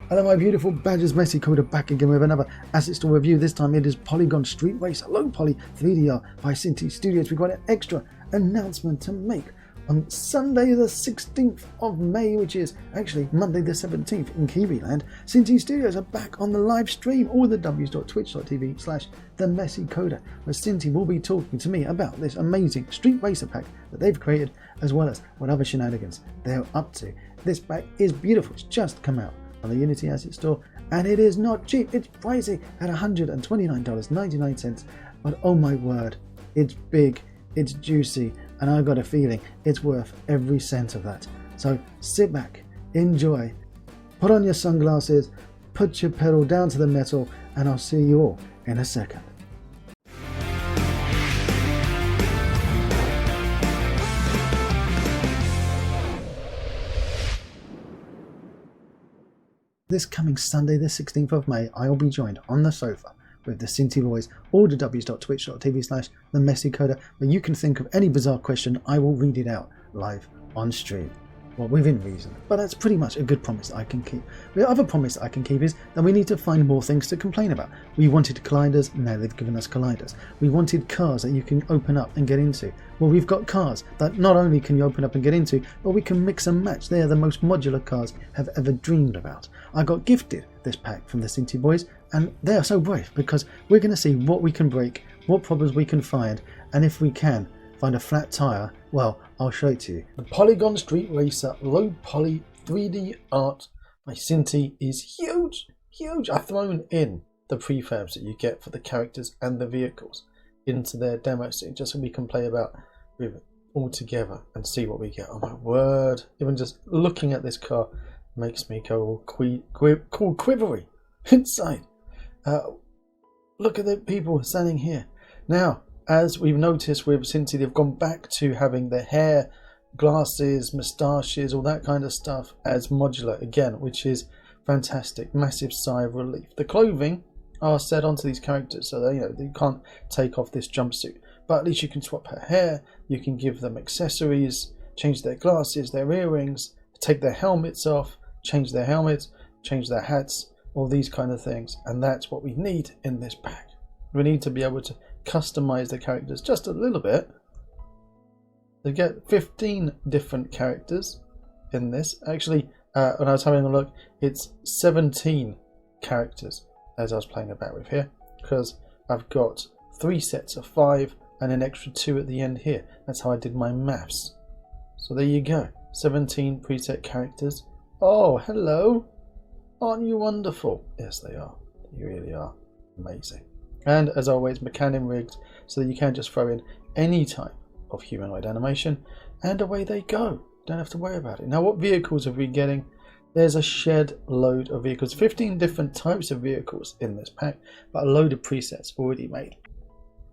Hello my beautiful badgers, Messi Coda back again with another asset store review. This time it is Polygon Street Racer Low Poly 3D art by Synty Studios. We've got an extra announcement to make on Sunday the 16th of May, which is actually Monday the 17th in Kiwi land. Synty Studios are back on the live stream, all the www.twitch.tv/themessycoda, where Synty will be talking to me about this amazing Street Racer pack that they've created, as well as what other shenanigans they're up to. This pack is beautiful. It's just come out on the Unity Asset Store, and it is not cheap. It's pricey at $129.99, but oh my word, it's big, it's juicy, and I've got a feeling it's worth every cent of that. So sit back, enjoy, put on your sunglasses, put your pedal down to the metal, and I'll see you all in a second. This coming Sunday the 16th of May, I will be joined on the sofa with the Synty boys, all the www.twitch.tv/themessycoda, where you can think of any bizarre question, I will read it out live on stream. Well, within reason, but that's pretty much a good promise I can keep. The other promise I can keep is that we need to find more things to complain about. We wanted colliders, now they've given us colliders. We wanted cars that you can open up and get into. Well, we've got cars that not only can you open up and get into, but we can mix and match. They are the most modular cars I've ever dreamed about. I got gifted this pack from the Synty boys, and they are so brave because we're going to see what we can break, what problems we can find, and if we can find a flat tire, well, I'll show it to you. The Polygon Street Racer Low Poly 3D art by Synty is huge, huge. I've thrown in the prefabs that you get for the characters and the vehicles into their demo scene, just so we can play about with it all together and see what we get. Oh my word, even just looking at this car makes me go all quivery inside. Look at the people standing here. Now, as we've noticed with Synty, they've gone back to having the hair, glasses, moustaches, all that kind of stuff as modular again, which is fantastic. Massive sigh of relief. The clothing are set onto these characters, so they can't take off this jumpsuit. But at least you can swap her hair, you can give them accessories, change their glasses, their earrings, take their helmets off, change their helmets, change their hats, all these kind of things. And that's what we need in this pack. We need to be able to customize the characters just a little bit. They get 15 different characters in this. Actually, when I was having a look, it's 17 characters as I was playing about with here, because I've got 3 sets of 5 and an extra 2 at the end here. That's how I did my maths. So there you go, 17 preset characters. Oh, hello. Aren't you wonderful? Yes, they are. They really are amazing. And as always, mechanim rigged so that you can just throw in any type of humanoid animation and away they go. Don't have to worry about it. Now, what vehicles are we getting? There's a shed load of vehicles, 15 different types of vehicles in this pack, but a load of presets already made.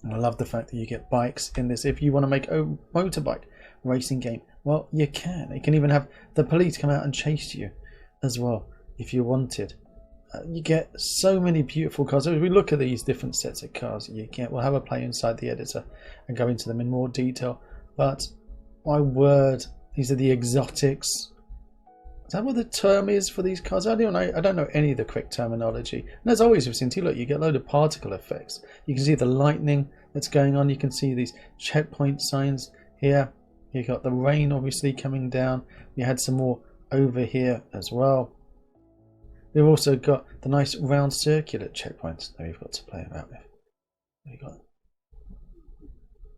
And I love the fact that you get bikes in this. If you want to make a motorbike racing game, well, you can. You can even have the police come out and chase you as well if you wanted. You get so many beautiful cars. As we look at these different sets of cars that you get, we'll have a play inside the editor and go into them in more detail. But my word, these are the exotics. Is that what the term is for these cars? I don't know any of the correct terminology. And as always with Synty, look, you get a load of particle effects. You can see the lightning that's going on. You can see these checkpoint signs here. You got the rain obviously coming down. You had some more over here as well. We've also got the nice round circular checkpoints that we've got to play about with. We've got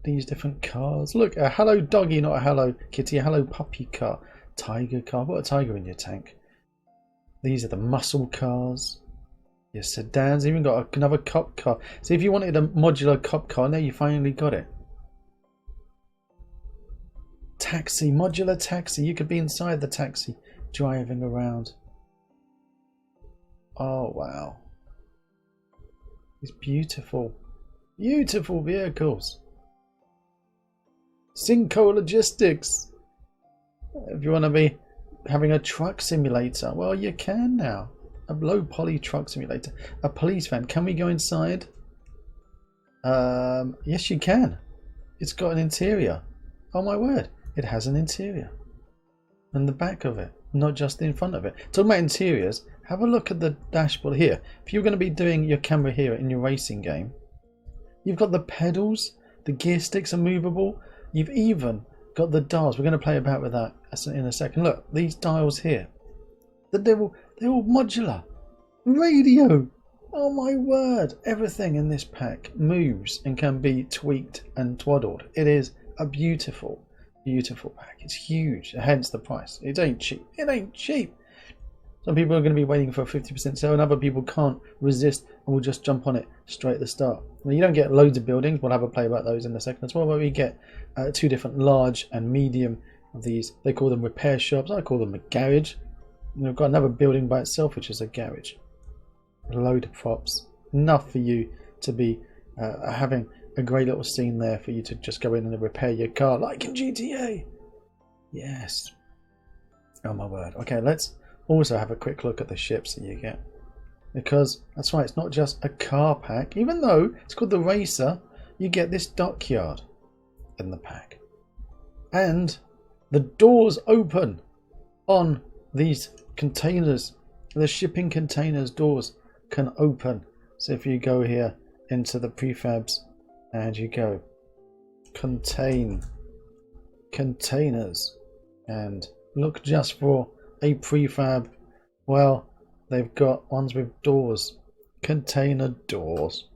these different cars. Look, a hello doggy, not a hello kitty, a hello puppy car. Tiger car, what a tiger in your tank. These are the muscle cars. Your sedans, even got another cop car. So if you wanted a modular cop car, now you finally got it. Taxi, modular taxi. You could be inside the taxi driving around. Oh wow, these beautiful, beautiful vehicles. Synco Logistics. If you want to be having a truck simulator, well, you can now. A low poly truck simulator. A police van. Can we go inside? Yes, you can. It's got an interior. Oh my word, it has an interior. And the back of it, not just in front of it. Talking about interiors, have a look at the dashboard here. If you're going to be doing your camera here in your racing game, you've got the pedals, the gear sticks are movable. You've even got the dials. We're going to play about with that in a second. Look, these dials here, they're all modular. Radio. Oh my word. Everything in this pack moves and can be tweaked and twaddled. It is a beautiful, beautiful pack. It's huge, hence the price. It ain't cheap. It ain't cheap. Some people are going to be waiting for a 50% sale and other people can't resist and will just jump on it straight at the start. Now, you don't get loads of buildings. We'll have a play about those in a second as well, but we get two different large and medium of these. They call them repair shops. I call them a garage. And we've got another building by itself, which is a garage. A load of props. Enough for you to be having a great little scene there for you to just go in and repair your car like in GTA. Yes. Oh my word. Okay, let's also have a quick look at the ships that you get. Because that's right, it's not just a car pack. Even though it's called the Racer, you get this dockyard in the pack. And the doors open on these containers. The shipping containers doors can open. So if you go here into the prefabs and you go contain containers and look just for a prefab, well, they've got ones with doors, container doors.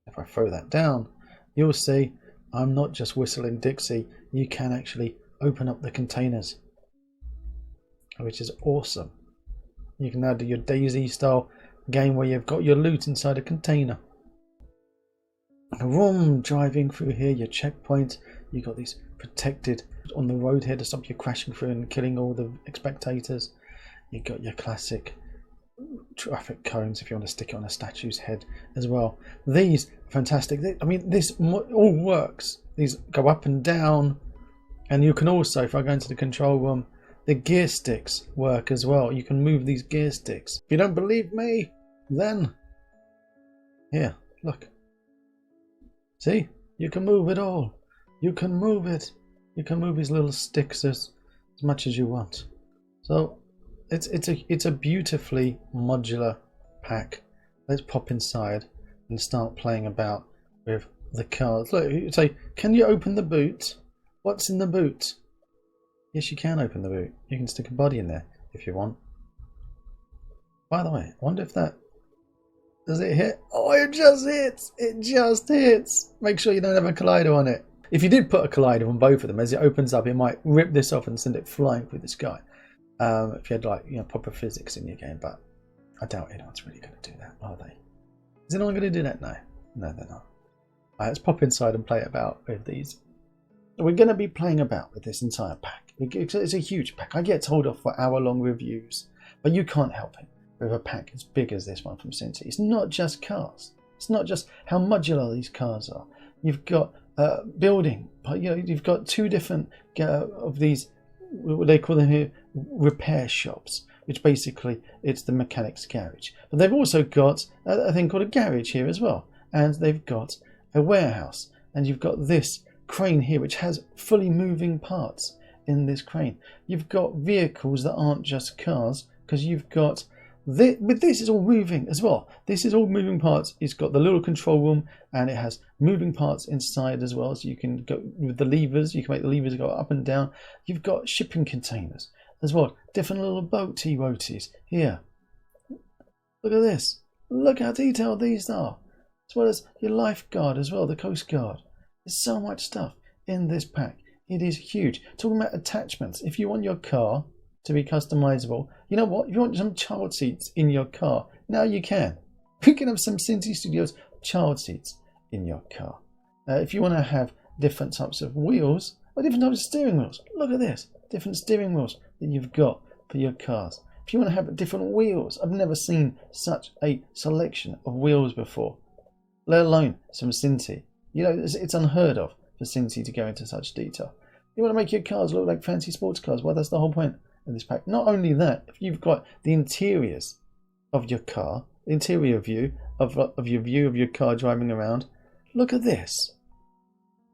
If I throw that down, you'll see I'm not just whistling Dixie. You can actually open up the containers, which is awesome. You can now do your DayZ style game where you've got your loot inside a container. Vroom, driving through here, your checkpoint. You've got these protected on the road here to stop you crashing through and killing all the spectators. You've got your classic traffic cones if you want to stick it on a statue's head as well. These are fantastic. I mean, this all works. These go up and down, and you can also, if I go into the control room, the gear sticks work as well. You can move these gear sticks. If you don't believe me, then here, look. See, you can move it all. You can move it. You can move these little sticks as much as you want. So it's a beautifully modular pack. Let's pop inside and start playing about with the cars. Look, you say, can you open the boot? What's in the boot? Yes, you can open the boot. You can stick a body in there if you want. By the way, I wonder if that... Does it hit? Oh, it just hits! It just hits! Make sure you don't have a collider on it. If you did put a collider on both of them, as it opens up, it might rip this off and send it flying through the sky. If you had, like, you know, proper physics in your game, but I doubt anyone's really going to do that, are they? Is anyone going to do that? No. No, they're not. Alright, let's pop inside and play about with these. We're going to be playing about with this entire pack. It's a huge pack. I get told off for hour-long reviews, but you can't help it with a pack as big as this one from Synty. It's not just cars. It's not just how modular these cars are. You've got building. You know, you've got two different of these. What they call them here, repair shops, which basically it's the mechanic's garage. But they've also got a thing called a garage here as well, and they've got a warehouse, and you've got this crane here which has fully moving parts in this crane. You've got vehicles that aren't just cars, because you've got this, but this is all moving as well. This is all moving parts. It's got the little control room and it has moving parts inside as well, so you can go with the levers. You can make the levers go up and down. You've got shipping containers as well, different little boaty roties here. Look at this. Look how detailed these are, as well as your lifeguard as well, the Coast Guard. There's so much stuff in this pack. It is huge. Talking about attachments, if you want your car to be customizable, you know what? If you want some child seats in your car, now you can. You can have some Synty Studios child seats in your car. If you want to have different types of wheels, or different types of steering wheels, look at this. Different steering wheels that you've got for your cars. If you want to have different wheels, I've never seen such a selection of wheels before, let alone some Synty. You know, it's unheard of for Synty to go into such detail. You want to make your cars look like fancy sports cars, well, that's the whole point of this pack. Not only that, if you've got the interiors of your car, the interior view of your car driving around, look at this.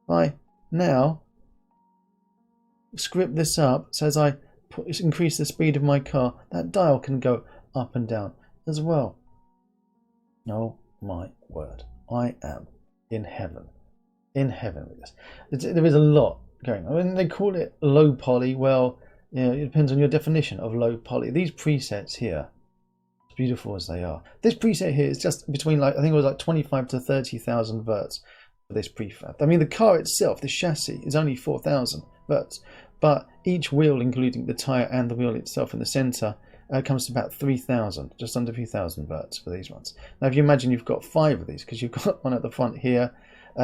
I now script this up, so as I increase the speed of my car, that dial can go up and down as well. Oh my word, I am in heaven with this. There is a lot going on. I mean, they call it low poly. Well, you know, it depends on your definition of low poly. These presets here, as beautiful as they are, this preset here is just between, like, I think it was like 25 to 30,000 verts for this prefab. I mean, the car itself, the chassis, is only 4,000 verts, but each wheel, including the tyre and the wheel itself in the centre, comes to about 3,000, just under 3,000 verts for these ones. Now, if you imagine you've got 5 of these, because you've got one at the front here,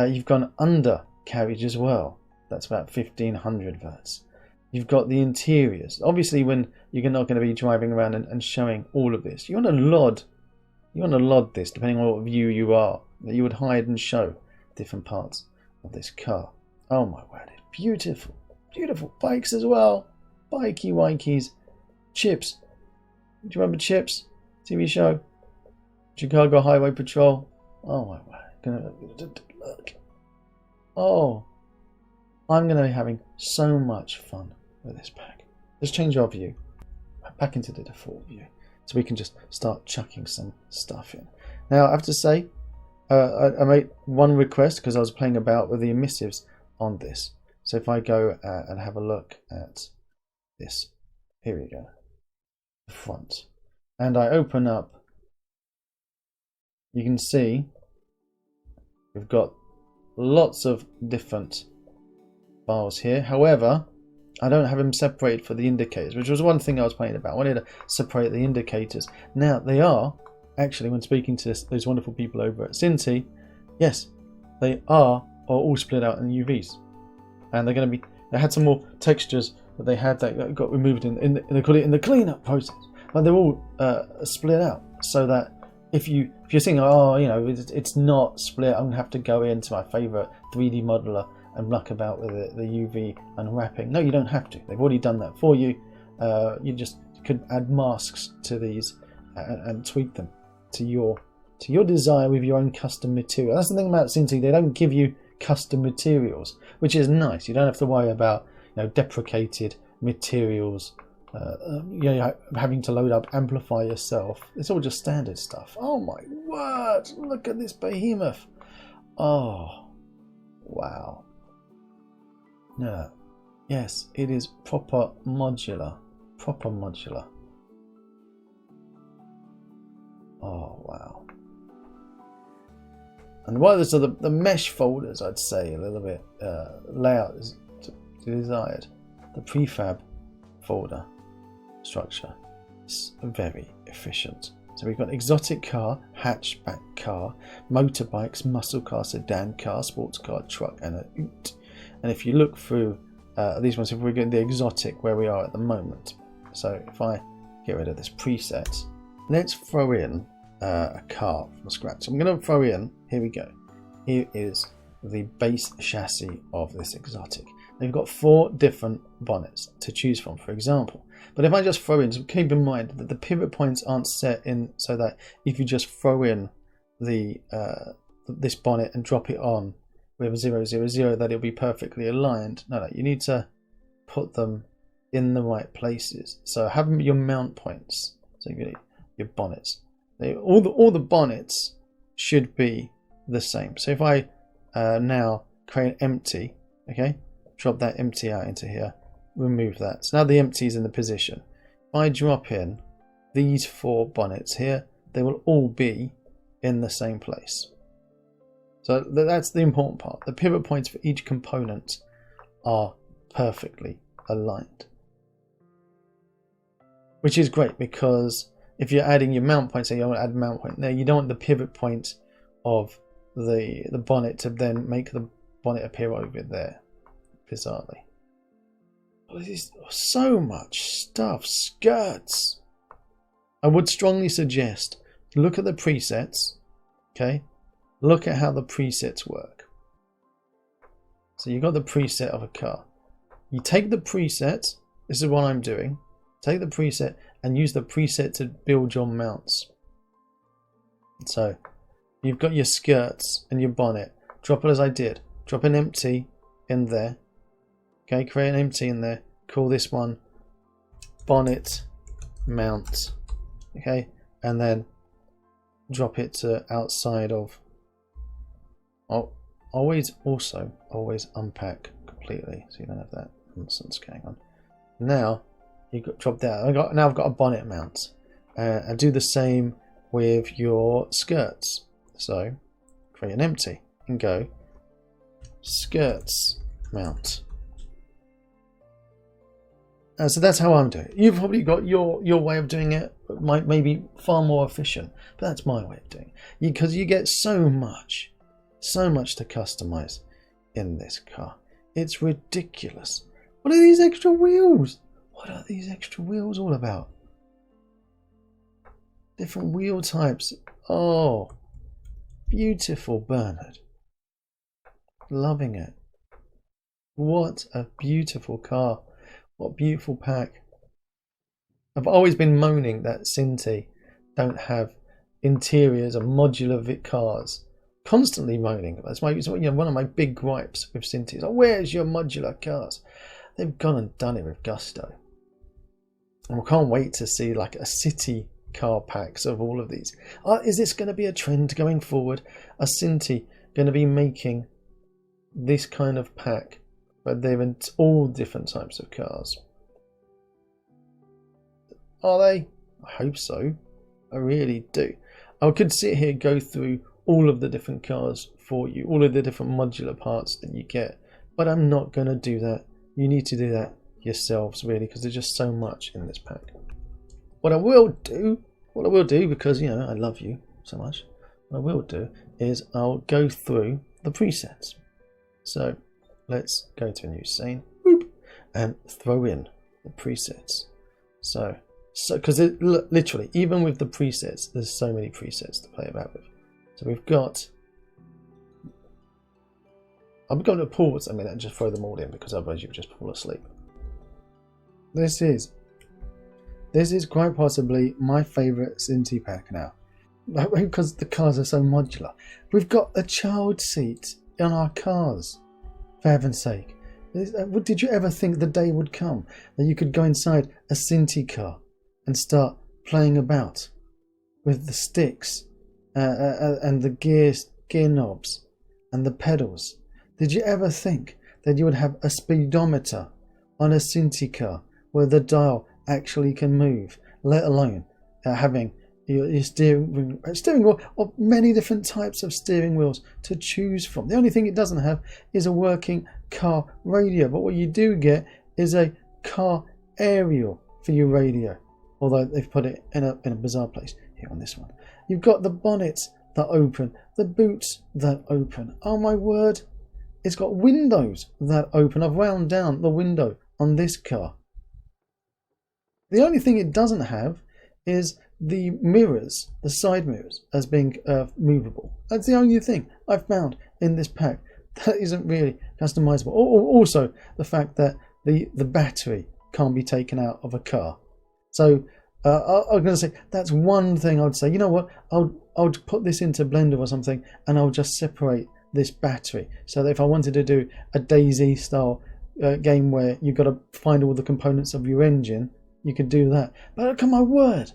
you've got an undercarriage as well. That's about 1,500 verts. You've got the interiors. Obviously, when you're not going to be driving around and showing all of this, you want to LOD this, depending on what view you are, that you would hide and show different parts of this car. Oh my word, it's beautiful. Beautiful bikes as well. Bikey wikies. Chips. Do you remember Chips? TV show? Chicago Highway Patrol. Oh my word. Look. Oh. I'm going to be having so much fun with this pack. Let's change our view. Back into the default view. So we can just start chucking some stuff in. Now I have to say, I made one request because I was playing about with the emissives on this. So if I go and have a look at this, here we go, the front, and I open up, you can see we've got lots of different files here. However, I don't have them separated for the indicators, which was one thing I was playing about. I wanted to separate the indicators. Now they are actually, when speaking to those wonderful people over at Synty, yes, they are all split out in UVs. And they're going to be, they had some more textures that they had that got removed in they call it in the cleanup process, but they're all split out, so that if you're thinking, oh, you know, it's not split, I'm gonna have to go into my favorite 3D modeler and muck about with the UV unwrapping. No, you don't have to. They've already done that for you. You just could add masks to these and tweak them to your desire with your own custom material. That's the thing about Synty, they don't give you custom materials, which is nice. You don't have to worry about, you know, deprecated materials, you know, having to load up amplify yourself. It's all just standard stuff. Oh my word, look at this behemoth. Oh wow. No, yes, it is proper modular. Oh wow. And what are the mesh folders, I'd say, a little bit layout is desired. The prefab folder structure is very efficient. So we've got exotic car, hatchback car, motorbikes, muscle car, sedan car, sports car, truck, and a ute. And if you look through these ones, if we're getting the exotic where we are at the moment. So if I get rid of this preset, let's throw in a car from scratch. So I'm going to throw in, here we go. Here is the base chassis of this exotic. They've got 4 different bonnets to choose from, for example. But if I just throw in, so keep in mind that the pivot points aren't set in so that if you just throw in the this bonnet and drop it on with 0, 0, 0, that it'll be perfectly aligned. No, you need to put them in the right places. So have your mount points, so your bonnets. All the bonnets should be the same. So if I now create empty, okay, drop that empty out into here, remove that. So now the empty is in the position. If I drop in these 4 bonnets here, they will all be in the same place. So that's the important part. The pivot points for each component are perfectly aligned, which is great, because if you're adding your mount point, say you want to add a mount point there, you don't want the pivot point of the bonnet to then make the bonnet appear over there, bizarrely. Oh, this is so much stuff. Skirts. I would strongly suggest look at the presets, okay? Look at how the presets work. So you've got the preset of a car. You take the preset, this is what I'm doing, take the preset and use the preset to build your mounts. So you've got your skirts and your bonnet. Drop it as I did. Drop an empty in there. Okay, create an empty in there. Call this one bonnet mount okay, and then drop it to outside of. I'll always unpack completely, so you don't have that nonsense going on. Now you got drop that. I've got a bonnet mount. I do the same with your skirts. So create an empty and go skirts mount. So that's how I'm doing it. You've probably got your way of doing it, maybe far more efficient, but that's my way of doing it. Because you get so much to customize in this car. It's ridiculous. What are these extra wheels? What are these extra wheels all about? Different wheel types. Oh, beautiful, Bernard. Loving it. What a beautiful car. What a beautiful pack. I've always been moaning that Synty don't have interiors of modular cars. Constantly moaning. That's one of my big gripes with Synty. Like, where's your modular cars? They've gone and done it with gusto. And I can't wait to see like a city car packs of all of these. Is this going to be a trend going forward? A Synty going to be making this kind of pack, but they're in all different types of cars? Are they? I hope so. I really do. I could sit here and go through all of the different cars for you, all of the different modular parts that you get, but I'm not going to do that. You need to do that yourselves, really, because there's just so much in this pack. What I will do, because you know I love you so much, what I will do is I'll go through the presets. So let's go to a new scene, whoop, and throw in the presets. So because literally, even with the presets, there's so many presets to play about with. So we've got. I'm going to pause a minute and just throw them all in, because otherwise you'll just fall asleep. This is quite possibly my favourite Synty pack now, because the cars are so modular. We've got a child seat on our cars, for heaven's sake. Did you ever think the day would come that you could go inside a Synty car and start playing about with the sticks and the gear knobs and the pedals? Did you ever think that you would have a speedometer on a Synty car where the dial actually can move, let alone having your steering wheel, or many different types of steering wheels to choose from? The only thing it doesn't have is a working car radio, but what you do get is a car aerial for your radio, although they've put it in a bizarre place here on this one. You've got the bonnets that open, the boots that open. Oh my word, it's got windows that open. I've wound down the window on this car. The only thing it doesn't have is the mirrors, the side mirrors, as being movable. That's the only thing I've found in this pack that isn't really customizable. Also, the fact that the battery can't be taken out of a car. So I'm going to say that's one thing I'd say. You know what? I'll put this into Blender or something, and I'll just separate this battery, so that if I wanted to do a DayZ style game where you've got to find all the components of your engine, you could do that. But look at my word,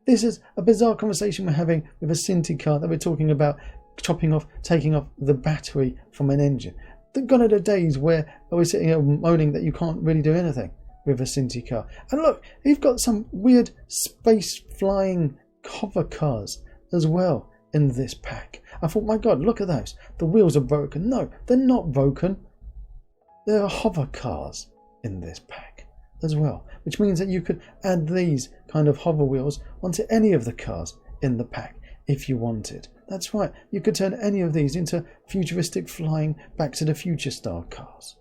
this is a bizarre conversation we're having with a Synty car that we're talking about taking off the battery from an engine. Gone are the days where we're sitting here moaning that you can't really do anything with a Synty car. And look, you've got some weird space flying hover cars as well in this pack. I thought, my God, look at those. The wheels are broken. No, they're not broken. There are hover cars in this pack as well, which means that you could add these kind of hover wheels onto any of the cars in the pack if you wanted. That's right, you could turn any of these into futuristic flying Back to the Future style cars.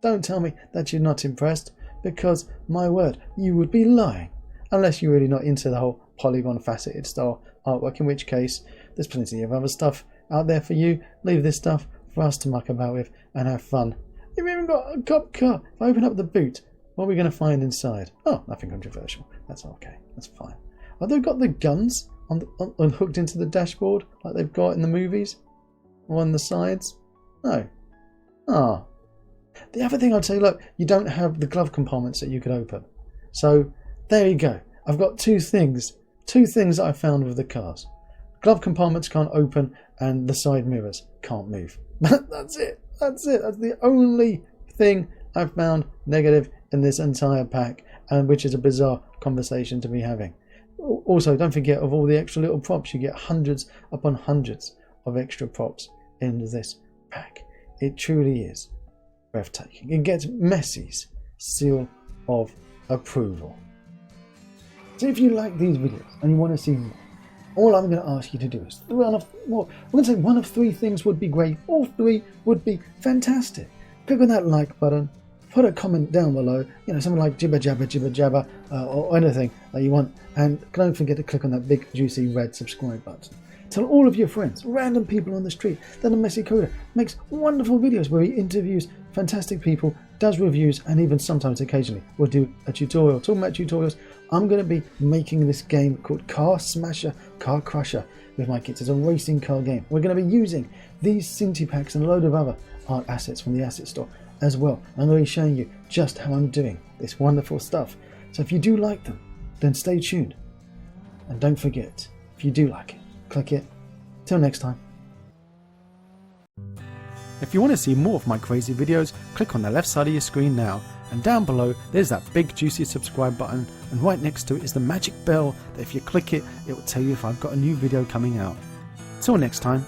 Don't tell me that you're not impressed, because my word, you would be lying, unless you're really not into the whole Polygon faceted style artwork, in which case there's plenty of other stuff out there for you. Leave this stuff for us to muck about with and have fun. You've even got a cop car. If I open up the boot, what are we going to find inside? Oh, nothing controversial. That's okay. That's fine. Have they got the guns on hooked into the dashboard like they've got in the movies? Or on the sides? No. Ah. The other thing I'd say, look, you don't have the glove compartments that you could open. So there you go. I've got two things that I found with the cars. Glove compartments can't open and the side mirrors can't move. That's it. That's the only thing I've found negative in this entire pack, and which is a bizarre conversation to be having. Also, don't forget of all the extra little props. You get hundreds upon hundreds of extra props in this pack. It truly is breathtaking. It gets Messi's seal of approval. So if you like these videos and you want to see more, all I'm going to ask you to do is one of three things would be great. All three would be fantastic. Click on that like button. Put a comment down below, something like jibber jabber, or anything that you want. And don't forget to click on that big juicy red subscribe button. Tell all of your friends, random people on the street, that the Messy Coder makes wonderful videos where he interviews fantastic people, does reviews, and even sometimes occasionally will do a tutorial. Talking about tutorials, I'm going to be making this game called Car Smasher, Car Crusher with my kids. It's a racing car game. We're going to be using these Synty packs and a load of other art assets from the asset store as well. I'm going to be showing you just how I'm doing this wonderful stuff. So if you do like them, then stay tuned. And don't forget, if you do like it, click it. Till next time. If you want to see more of my crazy videos, click on the left side of your screen now, and down below there's that big juicy subscribe button, and right next to it is the magic bell that if you click it, it will tell you if I've got a new video coming out. Till next time.